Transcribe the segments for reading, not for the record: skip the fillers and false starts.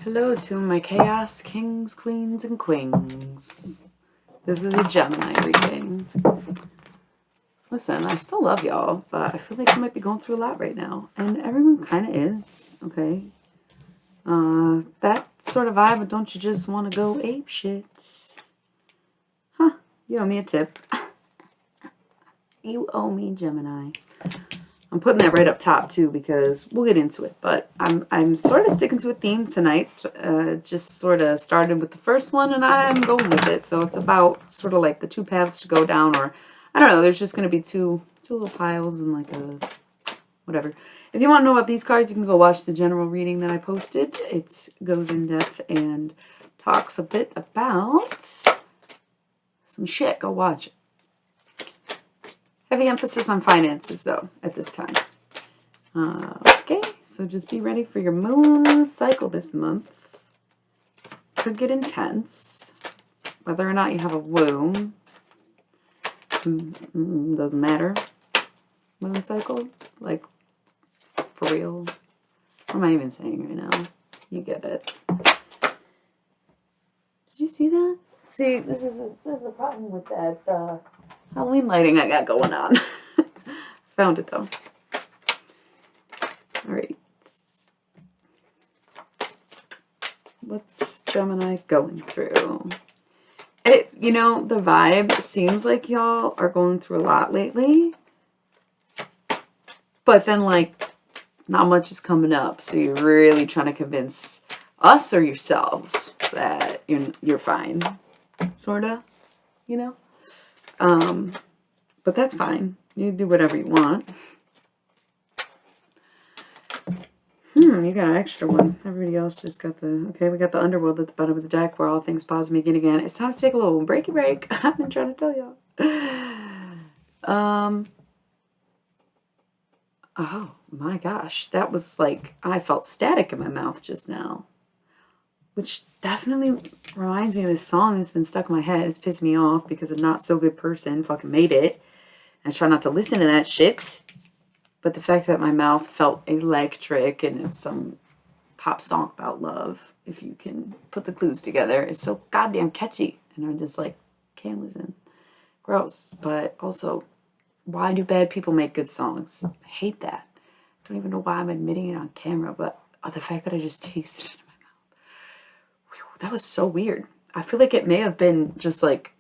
Hello to my chaos kings, queens, and queens. This is a Gemini reading. Listen, I still love y'all, but I feel like you might be going through a lot right now. And everyone kind of is, okay? That sort of vibe, but don't you just want to go ape shit? Huh, you owe me a tip. You owe me, Gemini. I'm putting that right up top too because we'll get into it. But I'm sort of sticking to a theme tonight. Just sort of started with the first one and I'm going with it. So it's about sort of like the two paths to go down, or I don't know. There's just going to be two little piles and like a whatever. If you want to know about these cards, you can go watch the general reading that I posted. It goes in depth and talks a bit about some shit. Go watch it. Heavy emphasis on finances, though, at this time. Okay, so just be ready for your moon cycle this month. Could get intense. Whether or not you have a womb, doesn't matter. Moon cycle, like, for real. What am I even saying right now? You get it. Did you see that? See, this is the problem with that, Halloween lighting I got going on. Found it though. Alright. What's Gemini going through? You know, the vibe seems like y'all are going through a lot lately. But then, like, not much is coming up. So you're really trying to convince us or yourselves that you're fine. Sorta. You know? But that's fine. You do whatever you want. You got an extra one. Everybody else just got the... Okay, we got the underworld at the bottom of the deck where all things pause and begin again. It's time to take a little breaky break. I've been trying to tell y'all. Oh, my gosh. That was like... I felt static in my mouth just now. Which definitely reminds me of this song that's been stuck in my head. It's pissed me off because a not so good person fucking made it. I try not to listen to that shit. But the fact that my mouth felt electric and it's some pop song about love, if you can put the clues together, is so goddamn catchy. And I'm just like, can't listen. Gross. But also, why do bad people make good songs? I hate that. I don't even know why I'm admitting it on camera, but the fact that I just tasted it. That was so weird. I feel like it may have been just like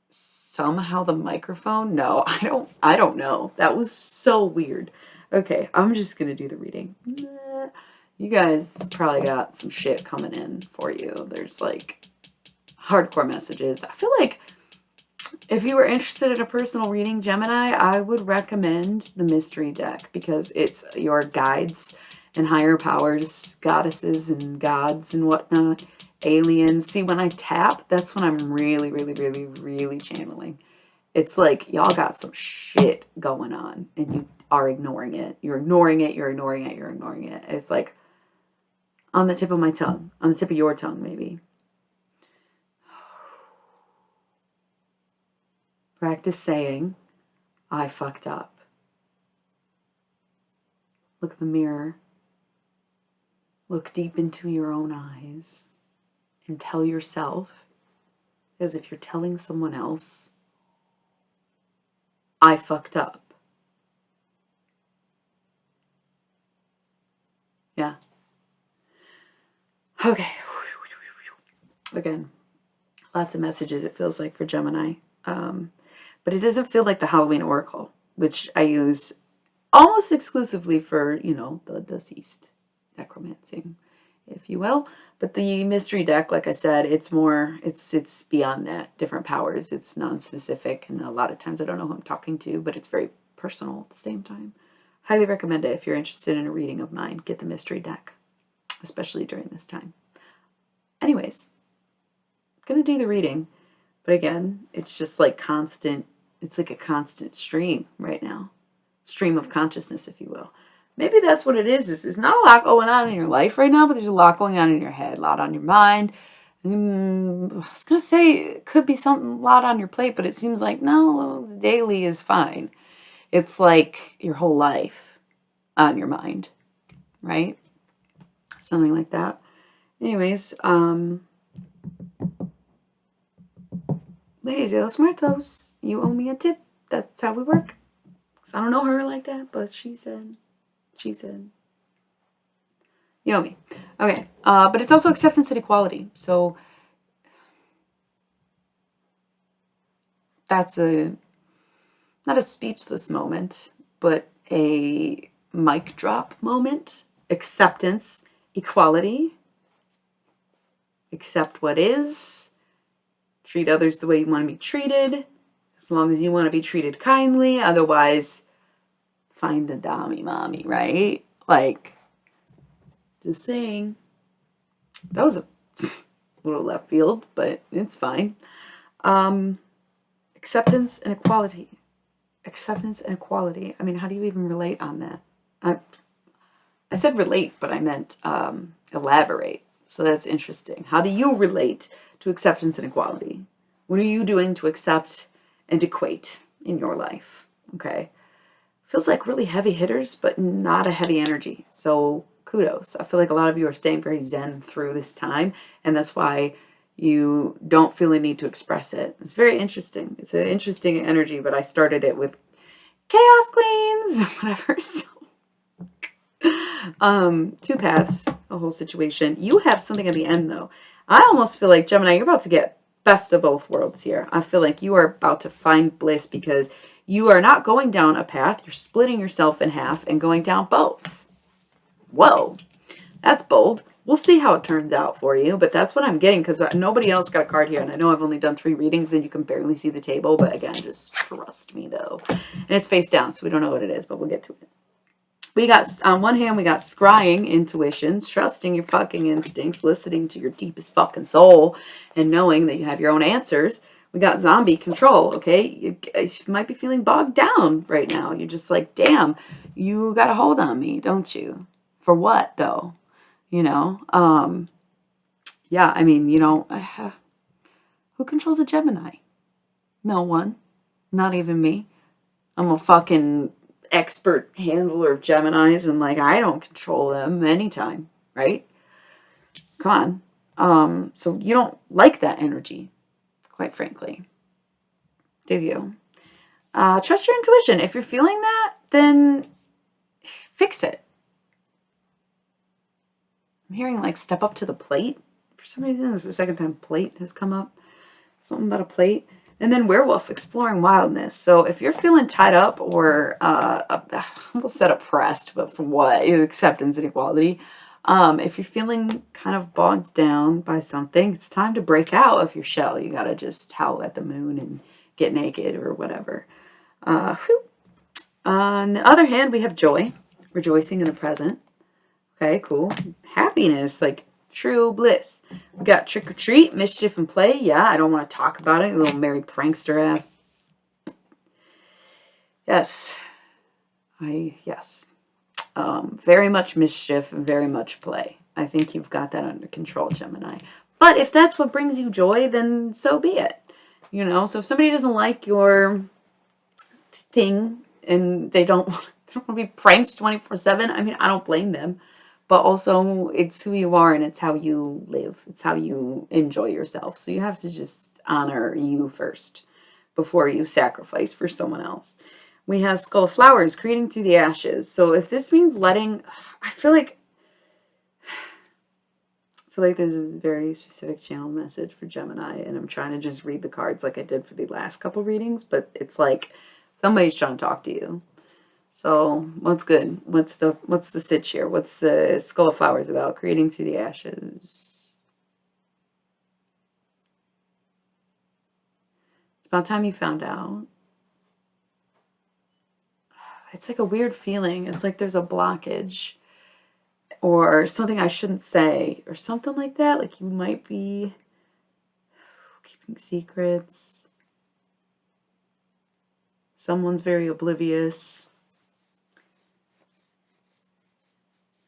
somehow the microphone. No, I don't know. That was so weird. Okay, I'm just going to do the reading. You guys probably got some shit coming in for you. There's like hardcore messages. I feel like if you were interested in a personal reading, Gemini, I would recommend the mystery deck because it's your guides and higher powers, goddesses and gods and whatnot. Aliens. See, when I tap, that's when I'm really, really, really, really channeling. It's like y'all got some shit going on and you are ignoring it. You're ignoring it. You're ignoring it. You're ignoring it. It's like on the tip of my tongue, on the tip of your tongue, maybe. Practice saying, I fucked up. Look in the mirror. Look deep into your own eyes. And tell yourself, as if you're telling someone else, I fucked up. Yeah. Okay. Again, lots of messages it feels like for Gemini. But it doesn't feel like the Halloween Oracle, which I use almost exclusively for, the deceased necromancing, if you will. But the mystery deck, like I said, it's beyond that. Different powers. It's non-specific. And a lot of times I don't know who I'm talking to, but it's very personal at the same time. Highly recommend it if you're interested in a reading of mine. Get the mystery deck, especially during this time. Anyways, I'm going to do the reading. But again, it's just like constant. It's like a constant stream right now. Stream of consciousness, if you will. Maybe that's what it is. There's not a lot going on in your life right now, but there's a lot going on in your head, a lot on your mind. I was going to say it could be a lot on your plate, but it seems like, no, the daily is fine. It's like your whole life on your mind, right? Something like that. Anyways, Lady de los Muertos, you owe me a tip. That's how we work. So I don't know her like that, but she said, you owe me. Okay, but it's also acceptance and equality. So that's not a speechless moment, but a mic drop moment. Acceptance, equality. Accept what is. Treat others the way you want to be treated. As long as you want to be treated kindly. Otherwise, find a dommy mommy, right? Like, just saying. That was a little left field, but it's fine. Acceptance and equality. Acceptance and equality. I mean, how do you even relate on that? I said relate, but I meant elaborate. So that's interesting. How do you relate to acceptance and equality? What are you doing to accept and equate in your life? Okay. Feels like really heavy hitters, but not a heavy energy. So kudos. I feel like a lot of you are staying very zen through this time, and that's why you don't feel a need to express it. It's very interesting. It's an interesting energy, but I started it with Chaos Queens, whatever. So, two paths, the whole situation. You have something at the end, though. I almost feel like, Gemini, you're about to get best of both worlds here. I feel like you are about to find bliss because you are not going down a path. You're splitting yourself in half and going down both. Whoa, that's bold. We'll see how it turns out for you, but that's what I'm getting because nobody else got a card here, and I know I've only done 3 readings and you can barely see the table, but again, just trust me, though. And it's face down, so we don't know what it is, but we'll get to it. We got, on one hand, we got scrying intuition, trusting your fucking instincts, listening to your deepest fucking soul, and knowing that you have your own answers. We got zombie control, okay? You might be feeling bogged down right now. You're just like, damn, you got a hold on me, don't you? For what, though? You know? Yeah, I mean, you know, who controls a Gemini? No one. Not even me. I'm a fucking expert handler of Geminis, and like I don't control them anytime, right? Come on. So you don't like that energy, quite frankly, do you? Trust your intuition. If you're feeling that, then fix it. I'm hearing like step up to the plate. For some reason, this is the second time plate has come up. Something about a plate. And then werewolf, exploring wildness. So if you're feeling tied up or I almost said oppressed, but for what? Acceptance and equality. If you're feeling kind of bogged down by something, it's time to break out of your shell. You got to just howl at the moon and get naked or whatever. On the other hand, we have joy, rejoicing in the present. Okay, cool. Happiness, like true bliss. We got trick or treat, mischief and play. Yeah, I don't want to talk about it. A little merry prankster ass. Yes. Yes. Very much mischief and very much play. I think you've got that under control, Gemini. But if that's what brings you joy, then so be it. You know, so if somebody doesn't like your thing and they don't want to be pranked 24/7, I mean, I don't blame them. But also, it's who you are and it's how you live. It's how you enjoy yourself. So you have to just honor you first before you sacrifice for someone else. We have Skull of Flowers, creating through the ashes. So if this means letting, I feel like there's a very specific channel message for Gemini, and I'm trying to just read the cards like I did for the last couple readings, but it's like somebody's trying to talk to you. So what's good? What's the sitch here? What's the Skull of Flowers about? Creating through the ashes. It's about time you found out. It's like a weird feeling. It's like there's a blockage or something I shouldn't say or something like that. Like you might be keeping secrets. Someone's very oblivious.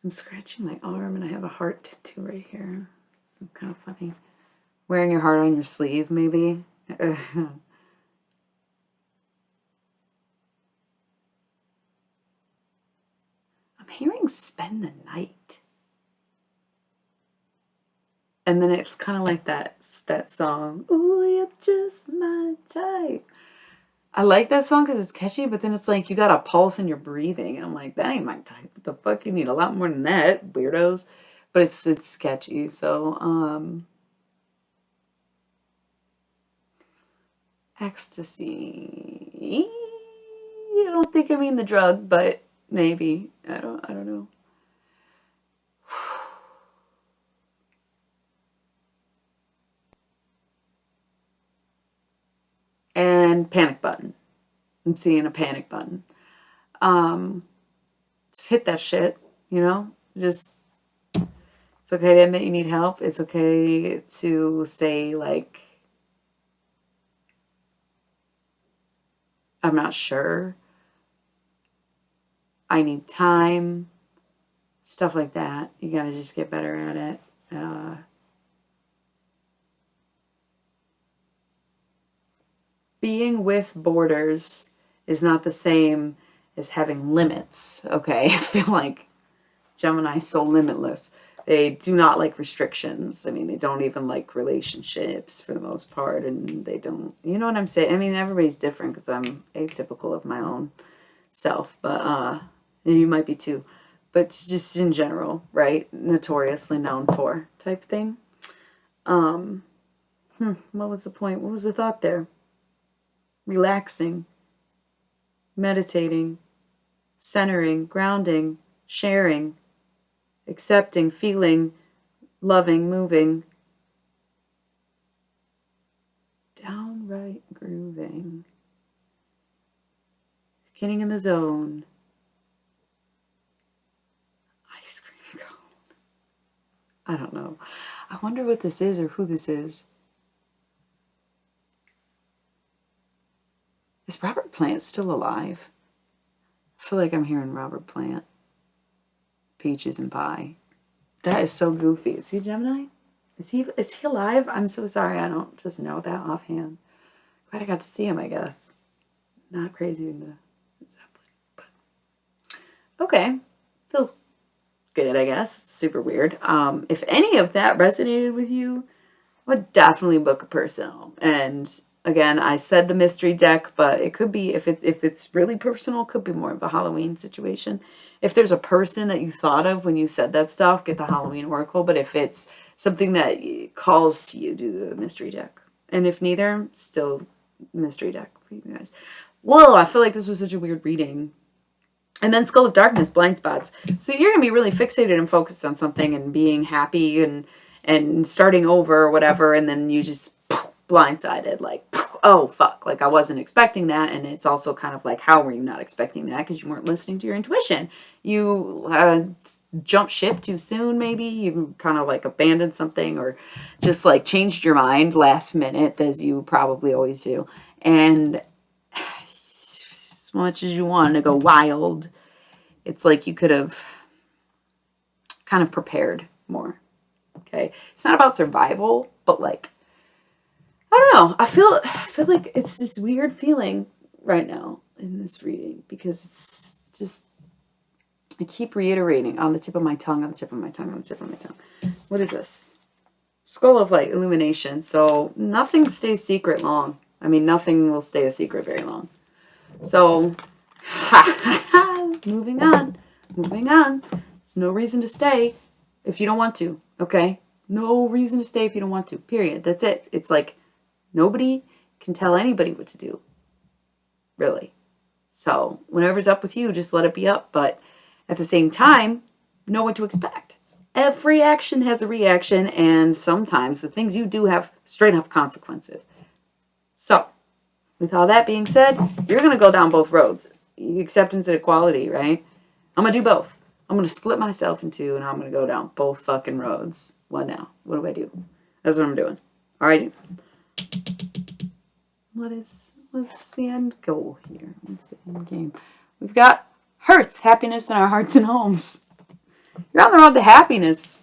I'm scratching my arm and I have a heart tattoo right here. Kind of funny. Wearing your heart on your sleeve, maybe. I'm hearing spend the night. And then it's kind of like that song, "Ooh, you're just my type." I like that song because it's catchy, but then it's like you got a pulse in your breathing, and I'm like, that ain't my type. What the fuck? You need a lot more than that, weirdos. But it's sketchy. So ecstasy. I don't think I mean the drug, but maybe. I don't know. And panic button. I'm seeing a panic button. Just hit that shit, you know? Just it's okay to admit you need help. It's okay to say like I'm not sure. I need time. Stuff like that. You gotta just get better at it. Being with borders is not the same as having limits, okay? I feel like Gemini's so limitless. They do not like restrictions. I mean, they don't even like relationships for the most part, and they don't, you know what I'm saying? I mean, everybody's different because I'm atypical of my own self, but and you might be too. But just in general, right? Notoriously known for type thing. What was the point? What was the thought there? Relaxing, meditating, centering, grounding, sharing, accepting, feeling, loving, moving, downright grooving, getting in the zone, ice cream cone. I don't know. I wonder what this is or who this is. Is Robert Plant still alive? I feel like I'm hearing Robert Plant. Peaches and pie. That is so goofy. Is he a Gemini? Is he alive? I'm so sorry. I don't just know that offhand. Glad I got to see him, I guess. Not crazy in the Zeppelin. But okay. Feels good, I guess. It's super weird. If any of that resonated with you, I would definitely book a personal. And again, I said the mystery deck, but it could be, if it's really personal, it could be more of a Halloween situation. If there's a person that you thought of when you said that stuff, get the Halloween oracle. But if it's something that calls to you, do the mystery deck. And if neither, still mystery deck for you guys. Whoa, I feel like this was such a weird reading. And then Skull of Darkness, blind spots. So you're going to be really fixated and focused on something and being happy and starting over or whatever, and then you just blindsided, like, oh, fuck, like I wasn't expecting that. And it's also kind of like, how were you not expecting that? Because you weren't listening to your intuition. You jumped ship too soon, maybe. You kind of like abandoned something or just like changed your mind last minute, as you probably always do. And as much as you wanted to go wild, it's like you could have kind of prepared more. Okay. It's not about survival, but like, I don't know. I feel like it's this weird feeling right now in this reading because it's just, I keep reiterating on the tip of my tongue, on the tip of my tongue, on the tip of my tongue. What is this? Skull of Light, illumination. So nothing stays secret long. I mean, nothing will stay a secret very long. So, moving on. There's no reason to stay if you don't want to, okay? No reason to stay if you don't want to, period. That's it. It's like nobody can tell anybody what to do, really. So whenever's up with you, just let it be up. But at the same time, know what to expect. Every action has a reaction, and sometimes the things you do have straight up consequences. So, with all that being said, you're going to go down both roads. Acceptance and equality, right? I'm going to do both. I'm going to split myself in two, and I'm going to go down both fucking roads. What now? What do I do? That's what I'm doing. Alrighty. What's the end goal here? What's the end game? We've got hearth, happiness in our hearts and homes. You're on the road to happiness.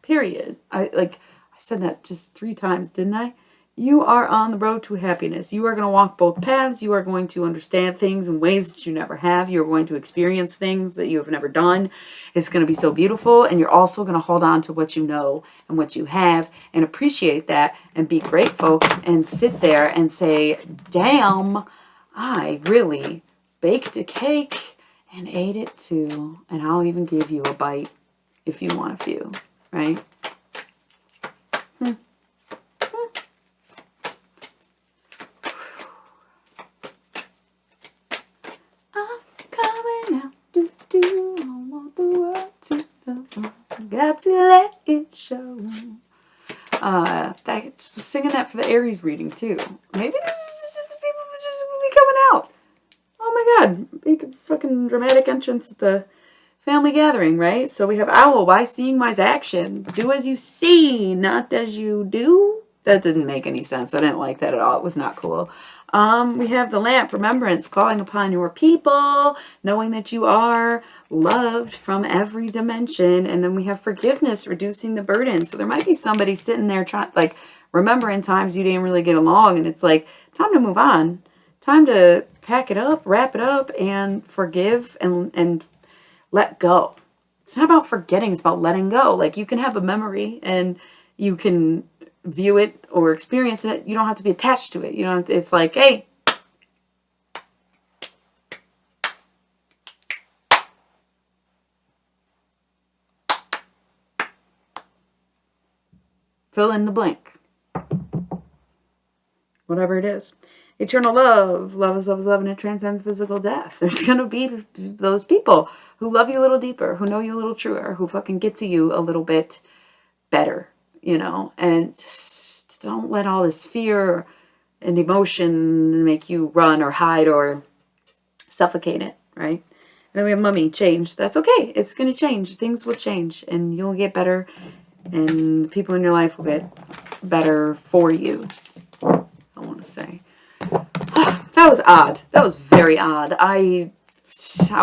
Period. I said that just 3 times, didn't I? You are on the road to happiness. You are going to walk both paths. You are going to understand things in ways that you never have. You're going to experience things that you have never done. It's going to be so beautiful. And you're also going to hold on to what you know and what you have and appreciate that and be grateful and sit there and say, damn, I really baked a cake and ate it too. And I'll even give you a bite if you want a few, right? Got to let it show. Singing that for the Aries reading too. Maybe this is the people who just will be coming out. Oh my God, big fucking dramatic entrance at the family gathering, right? So we have owl. Why seeing, why's action? Do as you see, not as you do. That didn't make any sense. I didn't like that at all. It was not cool. We have the lamp, remembrance, calling upon your people, knowing that you are loved from every dimension. And then we have forgiveness, reducing the burden. So there might be somebody sitting there trying, like, remembering times you didn't really get along. And it's like, time to move on. Time to pack it up, wrap it up, and forgive and let go. It's not about forgetting. It's about letting go. Like, you can have a memory and you can view it or experience it. You don't have to be attached to it. You know, it's like, hey, fill in the blank. Whatever it is. Eternal love. Love is love is love, and it transcends physical death. There's going to be those people who love you a little deeper, who know you a little truer, who fucking get to you a little bit better, you know, and just don't let all this fear and emotion make you run or hide or suffocate it, right? And then we have mummy, change. That's okay. It's going to change. Things will change, and you'll get better, and the people in your life will get better for you, I want to say. That was odd. That was very odd. I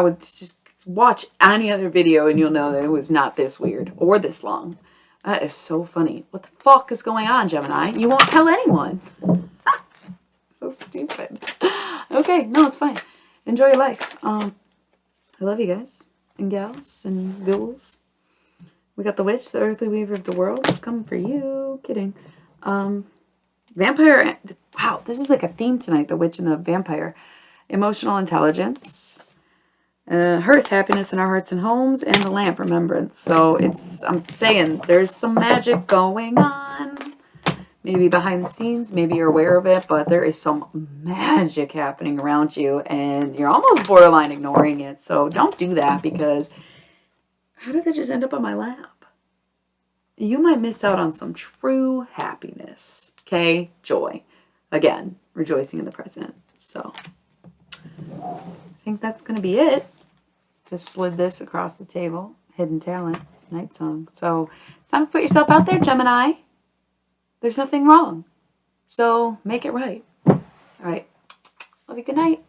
would just watch any other video and you'll know that it was not this weird or this long. That is so funny. What the fuck is going on, Gemini? You won't tell anyone. So stupid. Okay, no, it's fine. Enjoy your life. I love you guys and gals and ghouls. We got the witch, the earthly weaver of the world. It's coming for you. Kidding. Vampire. Wow, this is like a theme tonight. The witch and the vampire. Emotional intelligence. Hearth, happiness in our hearts and homes, and the lamp, remembrance. So I'm saying there's some magic going on. Maybe behind the scenes, maybe you're aware of it, but there is some magic happening around you, and you're almost borderline ignoring it. So don't do that, because how did that just end up on my lap? You might miss out on some true happiness. Okay? Joy. Again, rejoicing in the present. So I think that's going to be it. Just slid this across the table. Hidden talent. Night song. So it's time to put yourself out there, Gemini. There's nothing wrong. So make it right. All right. Love you. Good night.